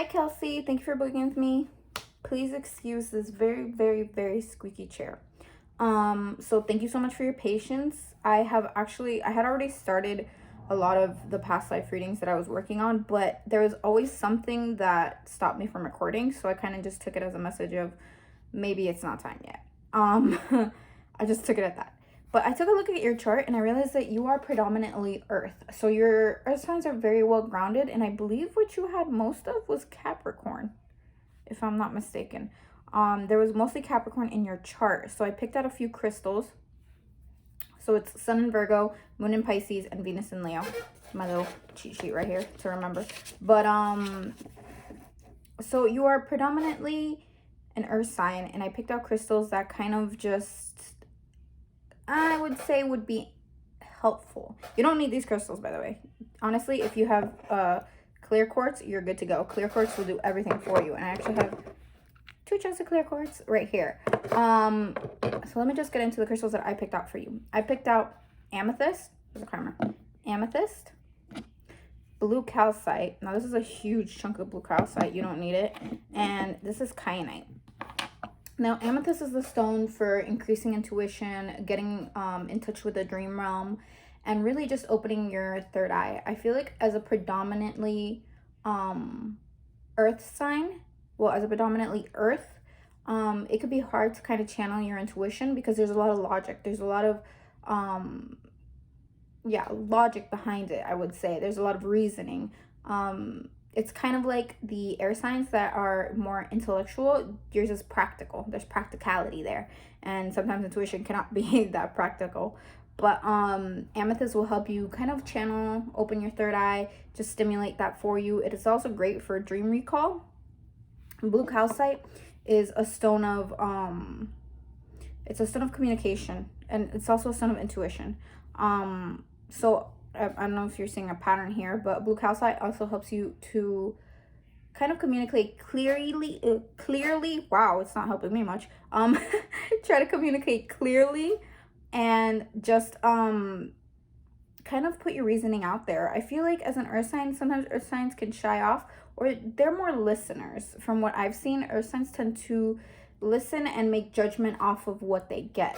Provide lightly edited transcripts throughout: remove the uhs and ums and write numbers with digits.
Hi, Kelsey. Thank you for booking with me. Please excuse this very, very, very squeaky chair. So thank you so much for your patience. I had already started a lot of the past life readings that I was working on, but there was always something that stopped me from recording. So I kind of just took it as a message of maybe it's not time yet. I just took it at that. But I took a look at your chart and I realized that you are predominantly earth. So your earth signs are very well grounded. And I believe what you had most of was Capricorn, if I'm not mistaken. There was mostly Capricorn in your chart. So I picked out a few crystals. So it's Sun in Virgo, Moon in Pisces, and Venus in Leo. My little cheat sheet right here to remember. But so you are predominantly an earth sign, and I picked out crystals that kind of just, I would say, would be helpful. You don't need these crystals, by the way. Honestly, if you have clear quartz, you're good to go. Clear quartz will do everything for you. And I actually have 2 chunks of clear quartz right here. So let me just get into the crystals that I picked out for you. I picked out amethyst. There's a camera. Amethyst. Blue calcite. Now this is a huge chunk of blue calcite. You don't need it. And this is kyanite. Now, amethyst is the stone for increasing intuition, getting in touch with the dream realm, and really just opening your third eye. I feel like as a predominantly earth sign, as a predominantly earth, it could be hard to kind of channel your intuition because there's a lot of logic. There's a lot of, logic behind it, I would say. There's a lot of reasoning. It's kind of like the air signs that are more intellectual. Yours is practical. There's practicality there. And sometimes intuition cannot be that practical. But amethyst will help you kind of channel, open your third eye, just stimulate that for you. It is also great for dream recall. Blue calcite is a stone of it's a stone of communication, and it's also a stone of intuition. So I don't know if you're seeing a pattern here, but blue calcite also helps you to kind of communicate clearly. Wow, it's not helping me much. Try to communicate clearly and just kind of put your reasoning out there. I feel like as an earth sign, sometimes earth signs can shy off, or they're more listeners. From what I've seen, earth signs tend to listen and make judgment off of what they get.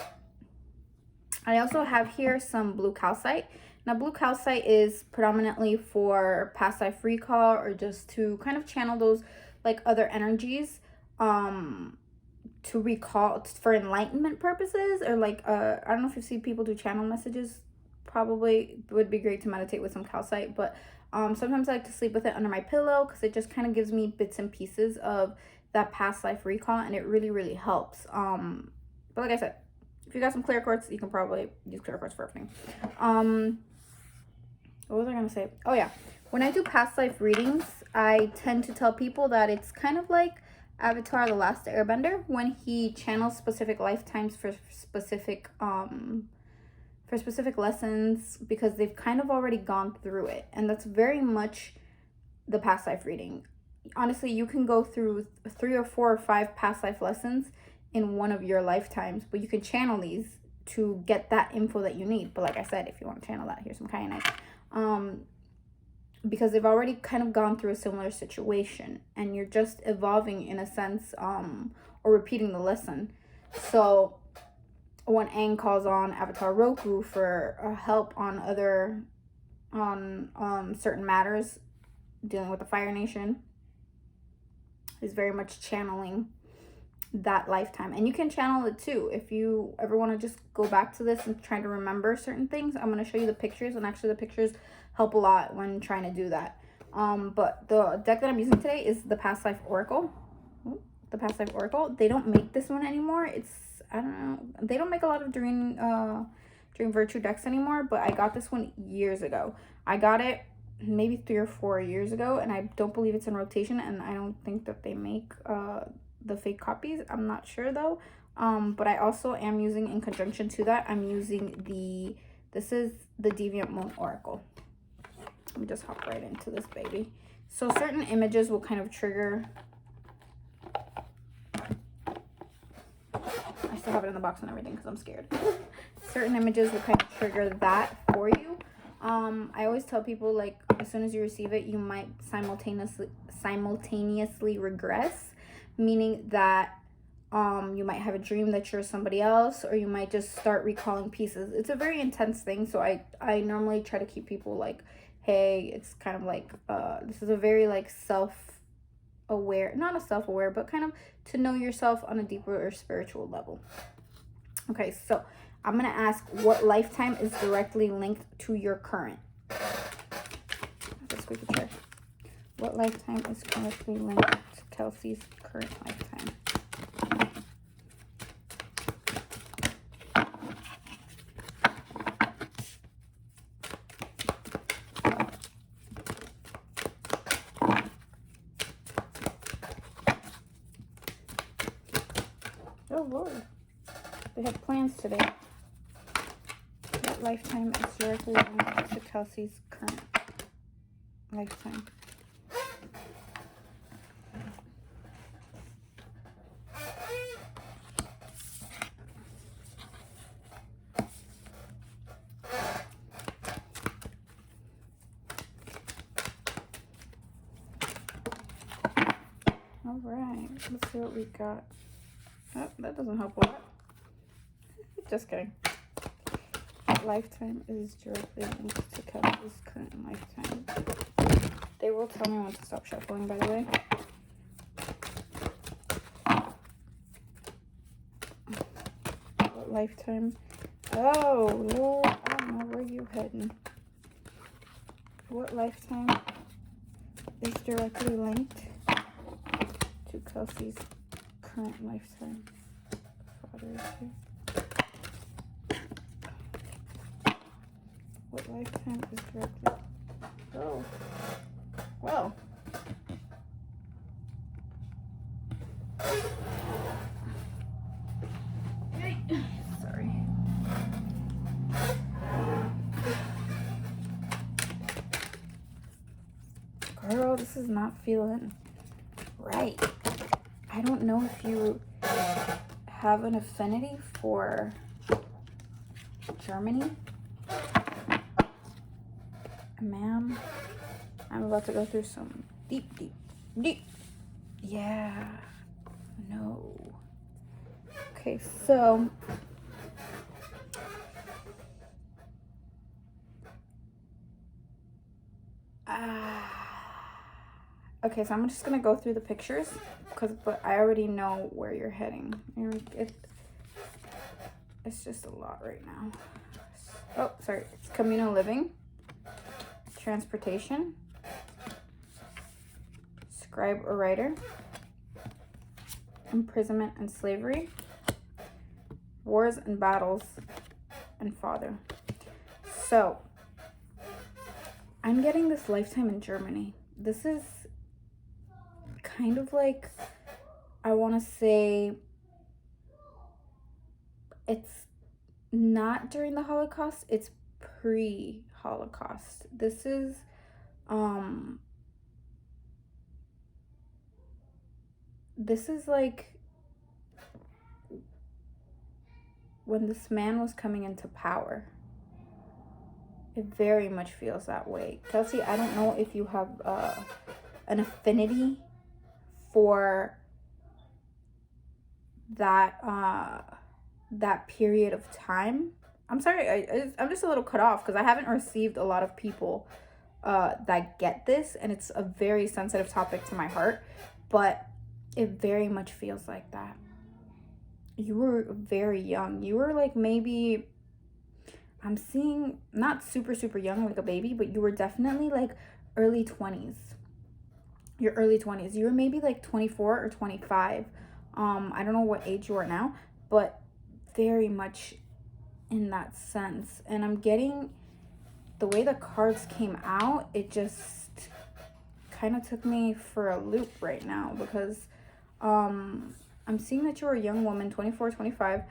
I also have here some blue calcite. Now, blue calcite is predominantly for past life recall, or just to kind of channel those like other energies to recall for enlightenment purposes, or like I don't know if you see people do channel messages. Probably would be great to meditate with some calcite, but sometimes I like to sleep with it under my pillow because it just kind of gives me bits and pieces of that past life recall, and it really, really helps. But like I said, if you got some clear quartz, you can probably use clear quartz for everything. What was I gonna say? Oh yeah, when I do past life readings, I tend to tell people that it's kind of like Avatar: The Last Airbender, when he channels specific lifetimes for specific lessons, because they've kind of already gone through it. And that's very much the past life reading. Honestly, you can go through 3 or 4 or 5 past life lessons in one of your lifetimes, but you can channel these to get that info that you need. But like I said, if you want to channel that, here's some kyanite. Because they've already kind of gone through a similar situation, and you're just evolving in a sense, or repeating the lesson. So when Aang calls on Avatar Roku for help on certain matters dealing with the Fire Nation, is very much channeling that lifetime. And you can channel it too if you ever want to just go back to this and try to remember certain things. I'm going to show you the pictures, and actually the pictures help a lot when trying to do that. But the deck that I'm using today is the Past Life Oracle. The Past Life Oracle. They don't make this one anymore. I don't know, they don't make a lot of Dream Virtue decks anymore, but I got this one years ago. I got it maybe 3 or 4 years ago, and I don't believe it's in rotation, and I don't think that they make the fake copies. I'm not sure though. But I also am using, in conjunction to that, I'm using this is the Deviant Moon Oracle. Let me just hop right into this baby. So certain images will kind of trigger. I still have it in the box and everything because I'm scared. Certain images will kind of trigger that for you. I always tell people, like, as soon as you receive it, you might simultaneously regress, meaning that you might have a dream that you're somebody else, or you might just start recalling pieces. It's a very intense thing, so I normally try to keep people like, hey, it's kind of like this is a very like self-aware, not a self-aware, but kind of to know yourself on a deeper or spiritual level. Okay, so I'm gonna ask what lifetime is directly linked to your current. Let's squeak a chair. What lifetime is directly linked to Kelsey's current lifetime? Oh Lord, they have plans today. What lifetime is directly linked to Kelsey's current lifetime? All right, let's see what we got. Oh, that doesn't help a lot. Just kidding. Lifetime is directly linked to Kelsey's current lifetime. They will tell me when to stop shuffling, by the way. What lifetime? Oh, Lord, I don't know where you're heading. What lifetime is directly linked to Kelsey's current lifetime? Father is here. What lifetime is directly? Oh, well. Sorry. Girl, this is not feeling right. I don't know if you have an affinity for Germany. Ma'am, I'm about to go through some deep. Yeah. No. Okay, so okay, so I'm just gonna go through the pictures but I already know where you're heading. It's just a lot right now. Oh, sorry. It's communal living, transportation, scribe or writer, imprisonment and slavery, wars and battles, and father. So I'm getting this lifetime in Germany. This is kind of like, I want to say, it's not during the Holocaust, it's pre-Holocaust. This is like when this man was coming into power. It very much feels that way. Kelsey, I don't know if you have an affinity for that that period of time. I'm sorry, I'm just a little cut off because I haven't received a lot of people that get this, and it's a very sensitive topic to my heart, but it very much feels like that. You were very young. You were like, maybe, I'm seeing not super young like a baby, but you were definitely like early 20s. Your early 20s. You were maybe like 24 or 25. I don't know what age you are now, but very much in that sense. And I'm getting the way the cards came out, it just kind of took me for a loop right now, because I'm seeing that you're a young woman, 24, 25.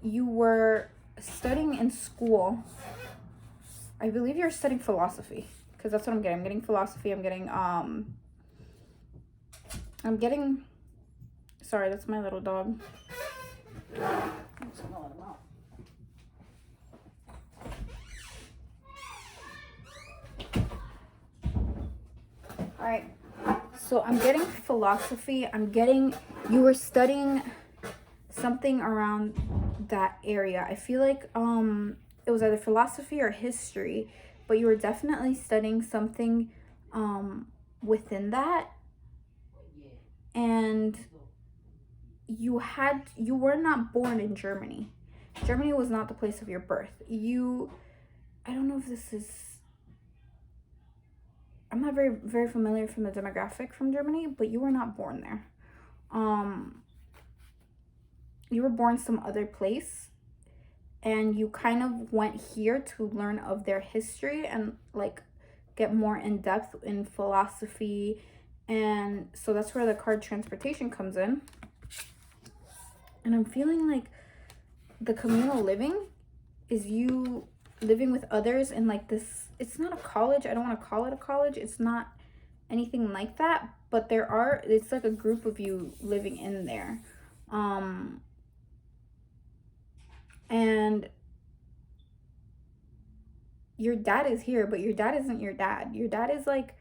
You were studying in school. I believe you're studying philosophy, because that's what I'm getting. I'm getting philosophy. I'm getting sorry, that's my little dog. I'm just gonna let him out. All right. So I'm getting philosophy. I'm getting, you were studying something around that area. I feel like it was either philosophy or history, but you were definitely studying something within that. And you were not born in Germany. Germany was not the place of your birth. I don't know if this is, I'm not very familiar from the demographic from Germany, but you were not born there. You were born some other place, and you kind of went here to learn of their history and like get more in depth in philosophy. And so that's where the card transportation comes in. And I'm feeling like the communal living is you living with others in like this, it's not a college, I don't want to call it a college, it's not anything like that, but it's like a group of you living in there. And your dad is here, but your dad isn't your dad. Your dad is like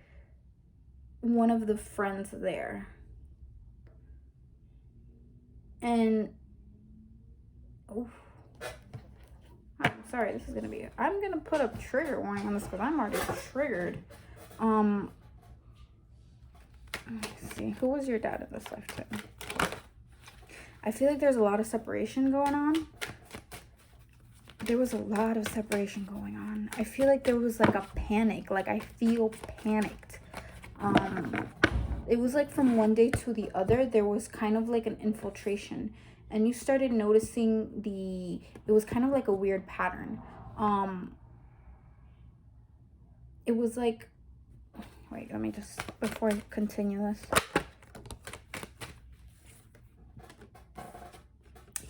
one of the friends there. And I'm sorry, this is gonna be, I'm gonna put a trigger warning on this because I'm already triggered. Let's see, who was your dad in this lifetime? I feel like there's a lot of separation going on. There was a lot of separation going on. I feel like there was like a panic, like I feel panicked. It was like from one day to the other, there was kind of like an infiltration, and you started noticing it was kind of like a weird pattern. It was like, wait, let me just, before I continue this.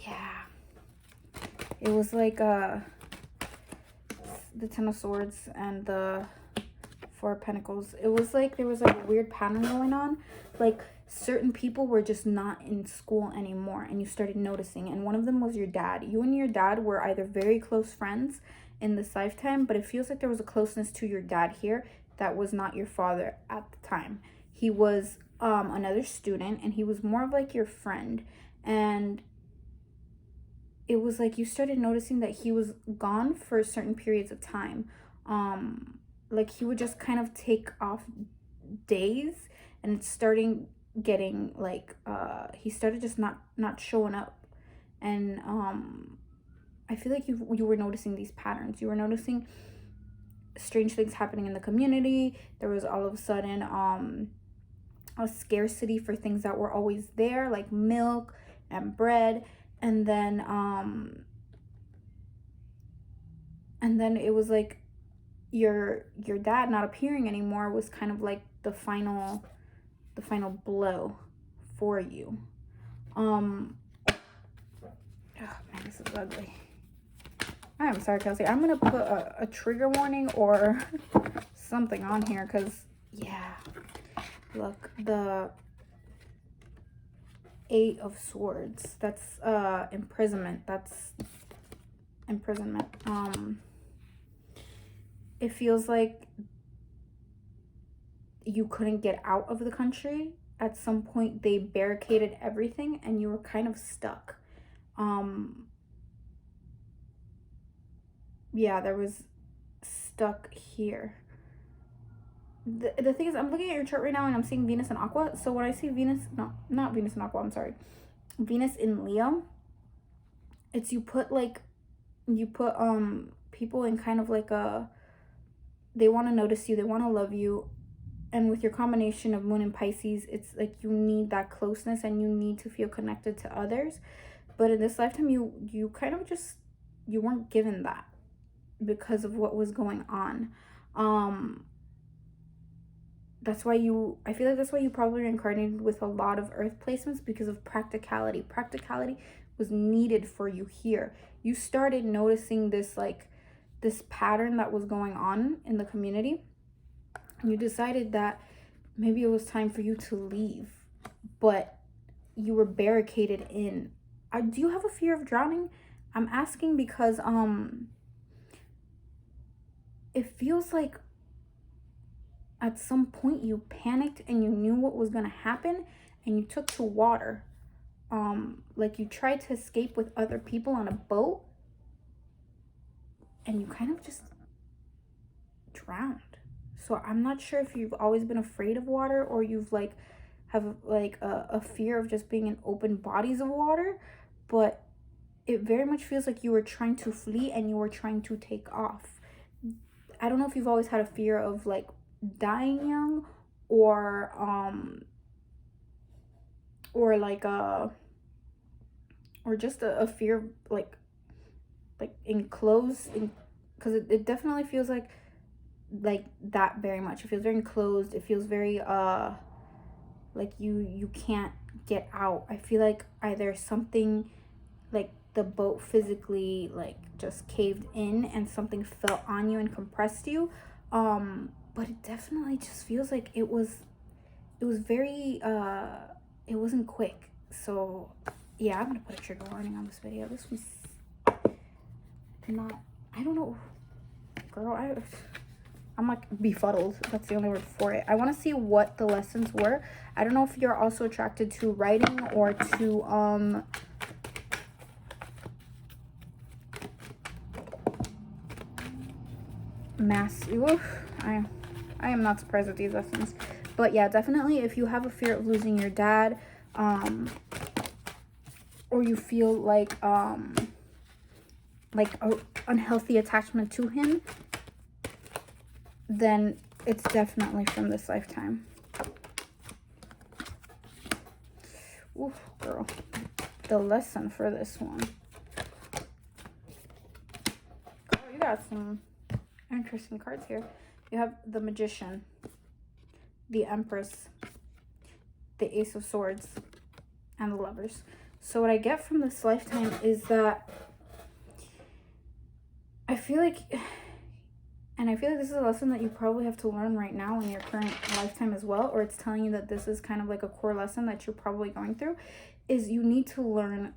Yeah. It was like the Ten of Swords and the Four of Pentacles. It was like there was like a weird pattern going on. Like certain people were just not in school anymore, and you started noticing. And one of them was your dad. You and your dad were either very close friends in this lifetime, but it feels like there was a closeness to your dad here that was not your father at the time. He was another student, and he was more of like your friend. And it was like you started noticing that he was gone for certain periods of time. Like he would just kind of take off days, and it's starting getting like he started just not showing up. And I feel like you were noticing these patterns. You were noticing strange things happening in the community. There was all of a sudden a scarcity for things that were always there, like milk and bread. And then it was like your dad not appearing anymore was kind of like the final blow for you. Oh man, this is ugly. I'm sorry, Kelsey. I'm gonna put a trigger warning or something on here, because yeah, look, the Eight of Swords, that's imprisonment. That's imprisonment. It feels like you couldn't get out of the country. At some point they barricaded everything and you were kind of stuck. Yeah, there was stuck here. The thing is, I'm looking at your chart right now and I'm seeing Venus and Aqua. So when I see Venus, no, not Venus and Aqua, I'm sorry, Venus in Leo, it's you put people in kind of like they want to notice you, they want to love you. And with your combination of Moon and Pisces, it's like you need that closeness and you need to feel connected to others. But in this lifetime, you kind of just, you weren't given that because of what was going on. That's why I feel like that's why you probably reincarnated with a lot of earth placements, because of practicality. Practicality was needed for you here. You started noticing this pattern that was going on in the community. You decided that maybe it was time for you to leave, but you were barricaded in. Do you have a fear of drowning? I'm asking because it feels like, at some point you panicked and you knew what was going to happen and you took to water. Like you tried to escape with other people on a boat and you kind of just drowned. So I'm not sure if you've always been afraid of water, or you've like have like a fear of just being in open bodies of water, but it very much feels like you were trying to flee and you were trying to take off. I don't know if you've always had a fear of like dying young, or like or just a fear of like enclosed, because it definitely feels like that very much. It feels very enclosed. It feels very like you can't get out. I feel like either something, like the boat physically like just caved in and something fell on you and compressed you. But it definitely just feels like it was very it wasn't quick. So yeah, I'm gonna put a trigger warning on this video. This was not, I don't know, girl, I'm like befuddled. That's the only word for it. I want to see what the lessons were. I don't know if you're also attracted to writing or to mass. I am not surprised with these lessons. But yeah, definitely if you have a fear of losing your dad, or you feel like a unhealthy attachment to him, then it's definitely from this lifetime. Oof, girl. The lesson for this one. Girl, you got some interesting cards here. You have the Magician, the Empress, the Ace of Swords, and the Lovers. So what I get from this lifetime is that I feel like this is a lesson that you probably have to learn right now in your current lifetime as well, or it's telling you that this is kind of like a core lesson that you're probably going through, is you need to learn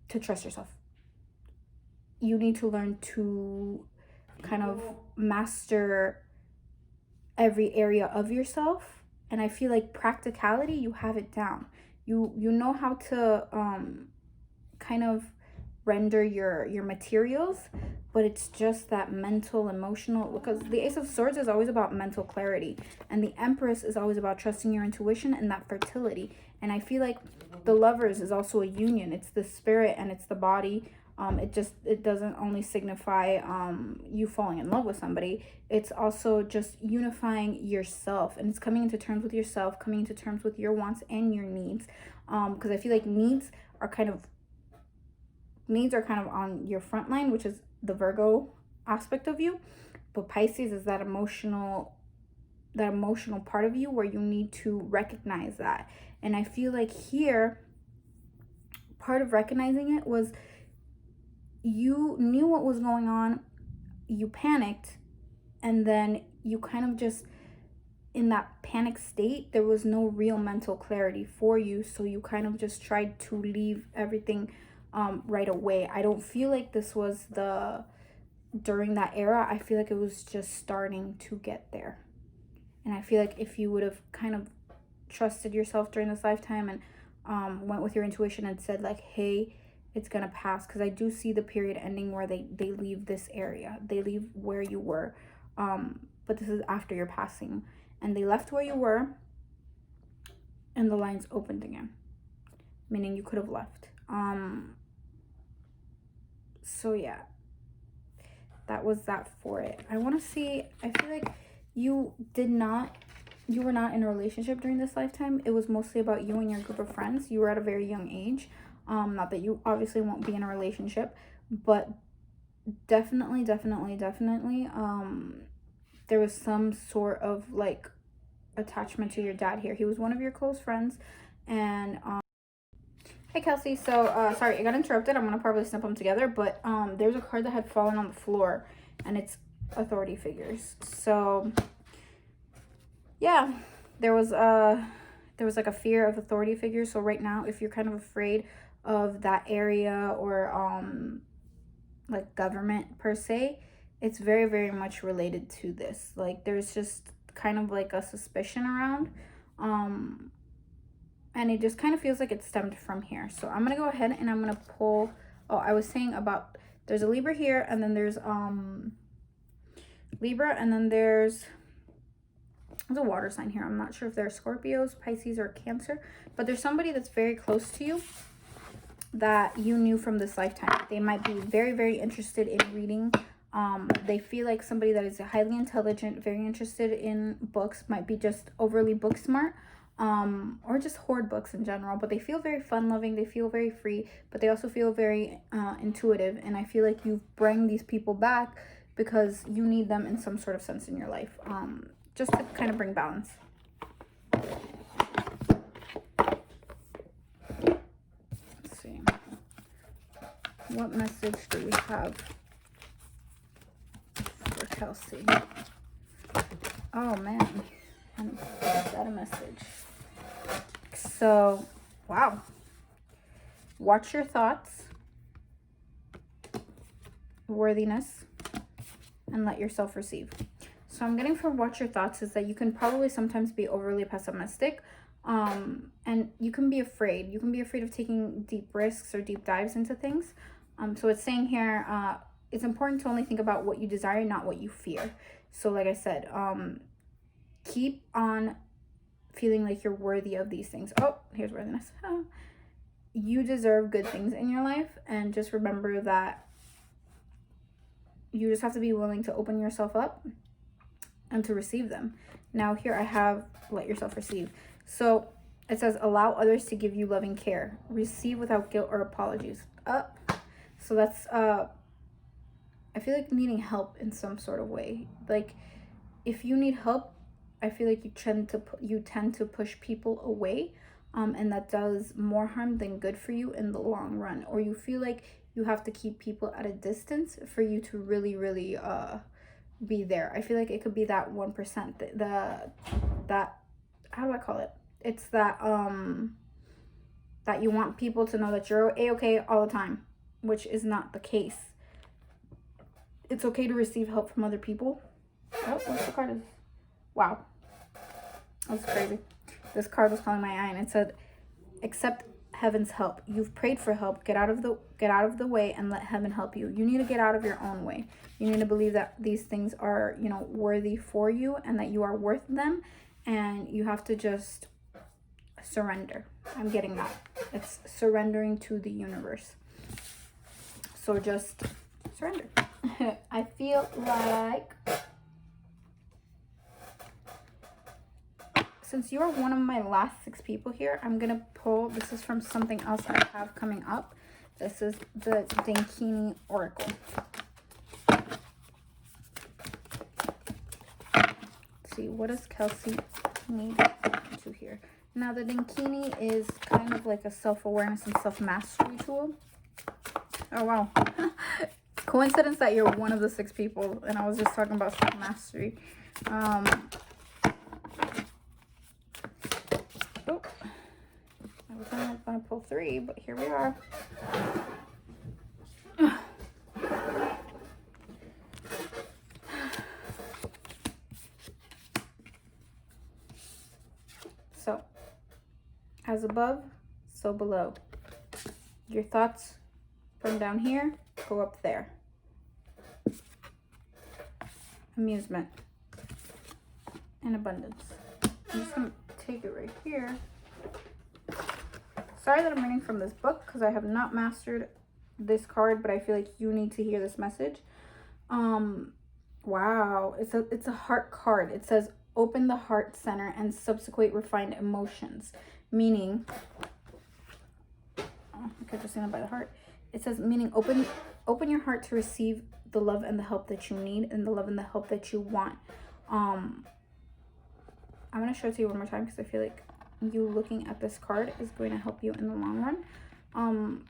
to trust yourself. You need to learn to kind of master every area of yourself. And I feel like practicality, you have it down. You know how to kind of render your materials, but it's just that mental, emotional, because the Ace of Swords is always about mental clarity, and the Empress is always about trusting your intuition and that fertility. And I feel like the Lovers is also a union. It's the spirit and it's the body. It doesn't only signify you falling in love with somebody. It's also just unifying yourself, and it's coming into terms with yourself, coming into terms with your wants and your needs. Because I feel like needs are kind of on your front line, which is the Virgo aspect of you, but Pisces is that emotional part of you where you need to recognize that. And I feel like here, part of recognizing it was you knew what was going on, you panicked, and then you kind of just, in that panic state, there was no real mental clarity for you, so you kind of just tried to leave everything right away. I don't feel like this was during that era. I feel like it was just starting to get there. And I feel like if you would have kind of trusted yourself during this lifetime and went with your intuition and said like, hey, it's gonna pass, because I do see the period ending where they leave this area, they leave where you were, but this is after your passing, and they left where you were and the lines opened again, meaning you could have left. So yeah, that was that for it. I want to see, I feel like you were not in a relationship during this lifetime. It was mostly about you and your group of friends. You were at a very young age. Not that you obviously won't be in a relationship, but definitely there was some sort of like attachment to your dad here. He was one of your close friends. And hey Kelsey, so sorry I got interrupted. I'm gonna probably snip them together, but there's a card that had fallen on the floor, and it's authority figures. So yeah, there was like a fear of authority figures. So right now, if you're kind of afraid of that area, or like government per se, it's very, very much related to this. Like, there's just kind of like a suspicion around. And it just kind of feels like it stemmed from here. So I'm going to go ahead and I'm going to pull, oh, I was saying about, there's a Libra here, and then there's Libra, and then there's a water sign here. I'm not sure if they're Scorpios, Pisces, or Cancer, but there's somebody that's very close to you that you knew from this lifetime. They might be very, very interested in reading. They feel like somebody that is highly intelligent, very interested in books, might be just overly book smart, or just hoard books in general, but they feel very fun loving, they feel very free, but they also feel very intuitive. And I feel like you bring these people back because you need them in some sort of sense in your life, just to kind of bring balance. Let's see, what message do we have for Kelsey? Oh man, is that a message? So, wow. Watch your thoughts, worthiness, and let yourself receive. So I'm getting from watch your thoughts is that you can probably sometimes be overly pessimistic, and you can be afraid. You can be afraid of taking deep risks or deep dives into things. So it's saying here, it's important to only think about what you desire, not what you fear. So like I said, keep on feeling like you're worthy of these things. Oh, here's worthiness. Oh. You deserve good things in your life, and just remember that you just have to be willing to open yourself up and to receive them. Now here I have let yourself receive. So it says allow others to give you loving care. Receive without guilt or apologies. So that's I feel like needing help in some sort of way. Like if you need help, I feel like you tend to push people away, and that does more harm than good for you in the long run. Or you feel like you have to keep people at a distance for you to really, really be there. I feel like it could be that 1%, that how do I call it? It's that that you want people to know that you're a-okay all the time, which is not the case. It's okay to receive help from other people. Oh, what's the card? Wow, that's crazy. This card was calling my eye, and it said, accept heaven's help. You've prayed for help. Get out of the way and let heaven help you. You need to get out of your own way. You need to believe that these things are, worthy for you, and that you are worth them, and you have to just surrender. I'm getting that. It's surrendering to the universe. So just surrender. I feel like, since you're one of my last 6 people here, I'm going to pull, this is from something else I have coming up. This is the Dankini Oracle. Let's see, what does Kelsey need to hear? Now, the Dankini is kind of like a self-awareness and self-mastery tool. Oh, wow. Coincidence that you're one of the 6 people, and I was just talking about self-mastery. Oh, I was gonna pull 3, but here we are. So, as above, so below. Your thoughts from down here go up there. Amusement and abundance. I'm just gonna take it right here. Sorry that I'm reading from this book because I have not mastered this card, but I feel like you need to hear this message. Wow, it's a heart card. It says open the heart center and subsequent refined emotions, meaning, okay, just stand by the heart. It says meaning open your heart to receive the love and the help that you need, and the love and the help that you want. I'm gonna show it to you one more time because I feel like you looking at this card is going to help you in the long run.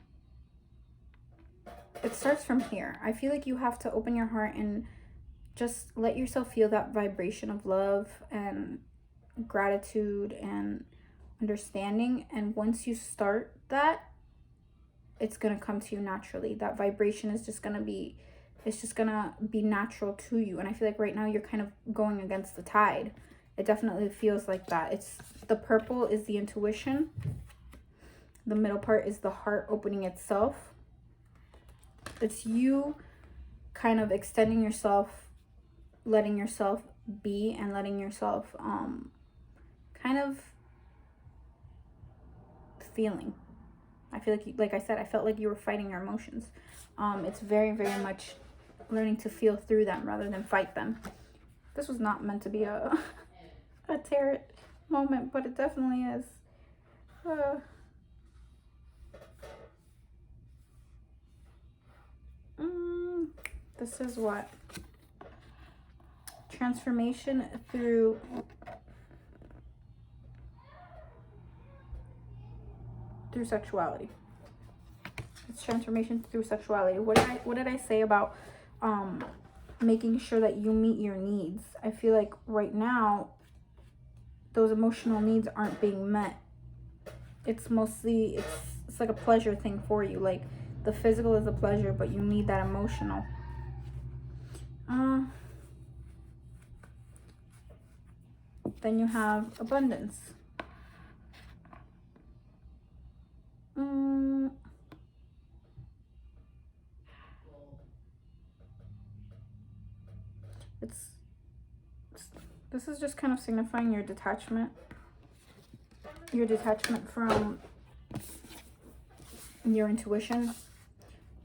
It starts from here. I feel like you have to open your heart and just let yourself feel that vibration of love and gratitude and understanding. And once you start that, it's going to come to you naturally. That vibration is just going to be it's just gonna be natural to you. And I feel like right now you're kind of going against the tide. It definitely feels like that. It's the purple is the intuition. The middle part is the heart opening itself. It's you kind of extending yourself, letting yourself be, and letting yourself kind of feeling. I feel like I said, I felt like you were fighting your emotions. It's very, very much learning to feel through them rather than fight them. This was not meant to be a tarot moment, but it definitely is. This is what? Transformation through sexuality. It's transformation through sexuality. What did I say about making sure that you meet your needs? I feel like right now those emotional needs aren't being met. It's mostly it's like a pleasure thing for you. Like the physical is a pleasure, but you need that emotional. Then you have abundance. This is just kind of signifying your detachment. Your detachment from your intuition.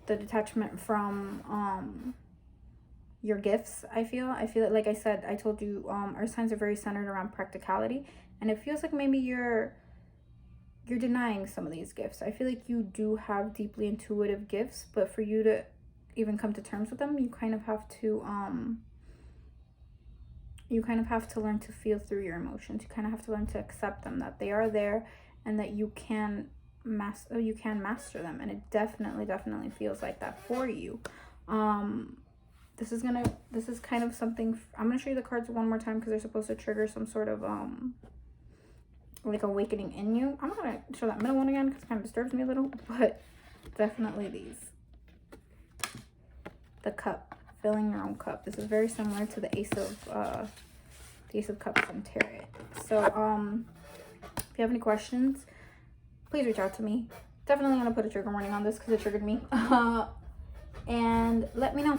The detachment from your gifts. I feel like I said, I told you, our signs are very centered around practicality, and it feels like maybe you're denying some of these gifts. I feel like you do have deeply intuitive gifts, but for you to even come to terms with them, you kind of have to learn to feel through your emotions. You kind of have to learn to accept them, that they are there, and that you can master them. And it definitely feels like that for you. This is kind of something. I'm gonna show you the cards one more time because they're supposed to trigger some sort of like awakening in you. I'm not gonna show that middle one again because it kind of disturbs me a little, but definitely these. The cup, filling your own cup. This is very similar to the Ace of Cups from Tarot. So if you have any questions, please reach out to me. Definitely gonna put a trigger warning on this because it triggered me. And let me know.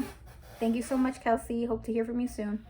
Thank you so much, Kelsey. Hope to hear from you soon.